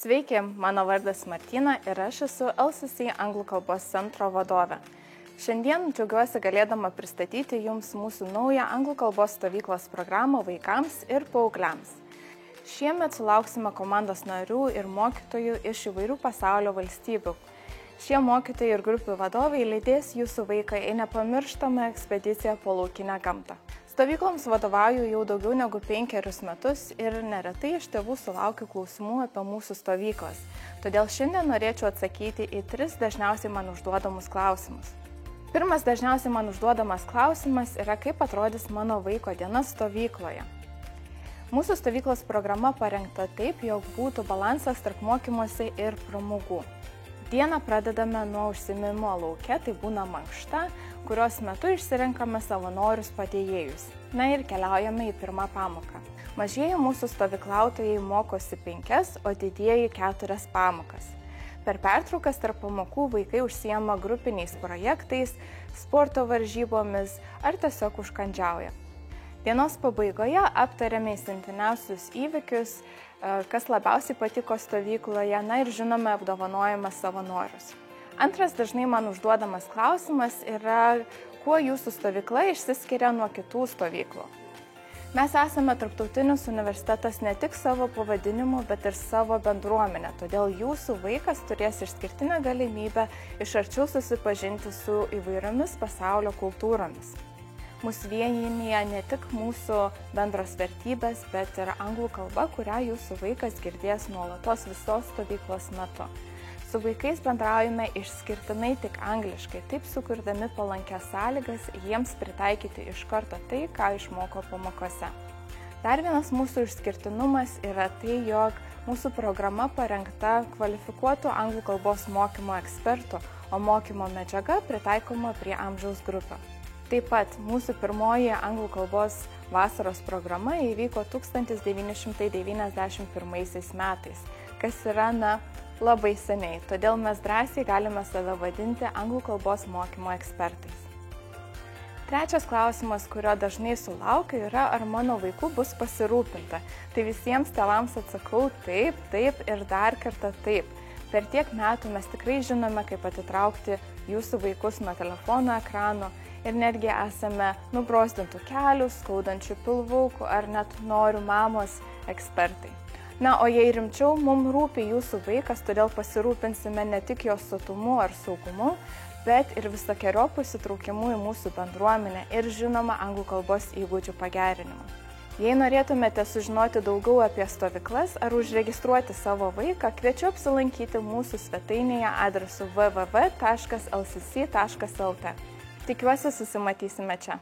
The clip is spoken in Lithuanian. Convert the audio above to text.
Sveiki, mano vardas Martina ir aš esu LCC anglų kalbos centro vadovė. Šiandien džiaugiuosi galėdama pristatyti Jums mūsų naują anglų kalbos stovyklos programą vaikams ir paaugliams. Šiemet sulauksime komandos narių ir mokytojų iš įvairių pasaulio valstybių. Šie mokytojai ir grupių vadovai lydės jūsų vaiką į nepamirštamą ekspediciją po laukinę gamtą. Stovykloms vadovauju jau daugiau negu 5 metus ir neretai iš tėvų sulaukiu klausimų apie mūsų stovyklas. Todėl šiandien norėčiau atsakyti į 3 dažniausiai man užduodamus klausimus. Pirmas dažniausiai man užduodamas klausimas yra, kaip atrodys mano vaiko diena stovykloje. Mūsų stovyklos programa parengta taip, jog būtų balansas tarp mokymosi ir pramogų. Dieną pradedame nuo užsiėmimo lauke, tai būna mankšta, kurios metu išsirenkame savanorius padėjėjus. Na ir keliaujame į pirmą pamoką. Mažieji mūsų stovyklautojai mokosi 5, o didieji 4 pamokas. Per pertraukas tarp pamokų vaikai užsiema grupiniais projektais, sporto varžybomis ar tiesiog užkandžiauja. Dienos pabaigoje aptarėme įsimintiniausius įvykius, kas labiausiai patiko stovykloje, na ir žinome apdovanojame savanorius. Antras dažnai man užduodamas klausimas yra, kuo jūsų stovykla išsiskiria nuo kitų stovyklų. Mes esame tarptautinis universitetas ne tik savo pavadinimu, bet ir savo bendruomenę, todėl jūsų vaikas turės išskirtinę galimybę iš arčiau susipažinti su įvairiomis pasaulio kultūromis. Mūsų vienija ne tik mūsų bendros vertybės, bet ir anglų kalba, kurią jūsų vaikas girdės nuolatos visos stovyklos metu. Su vaikais bendraujame išskirtinai tik angliškai, taip sukurdami palankias sąlygas jiems pritaikyti iš karto tai, ką išmoko pamokose. Dar vienas mūsų išskirtinumas yra tai, jog mūsų programa parengta kvalifikuotų anglų kalbos mokymo ekspertų, o mokymo medžiaga pritaikoma prie amžiaus grupių. Taip pat mūsų pirmoji anglų kalbos vasaros programa įvyko 1991 metais, kas yra labai seniai, todėl mes drąsiai galime save vadinti anglų kalbos mokymo ekspertais. Trečias klausimas, kurio dažnai sulaukiu, yra, ar mano vaikų bus pasirūpinta. Tai visiems tėvams atsakau taip ir dar kartą taip. Per tiek metų mes tikrai žinome, kaip atitraukti jūsų vaikus nuo telefono ekranų ir netgi esame nubrozdintų kelių, skaudančių pilvukų ar net noriu mamos ekspertai. Na, o jei rimčiau, mums rūpi jūsų vaikas, todėl pasirūpinsime ne tik jo sotumu ar saugumu, bet ir visokeriopų įsitraukimu į mūsų bendruomenę ir žinoma anglų kalbos įgūdžių pagerinimu. Jei norėtumėte sužinoti daugiau apie stovyklas ar užregistruoti savo vaiką, kviečiu apsilankyti mūsų svetainėje adresu www.lcc.lt. Tikiuosi susimatysime čia.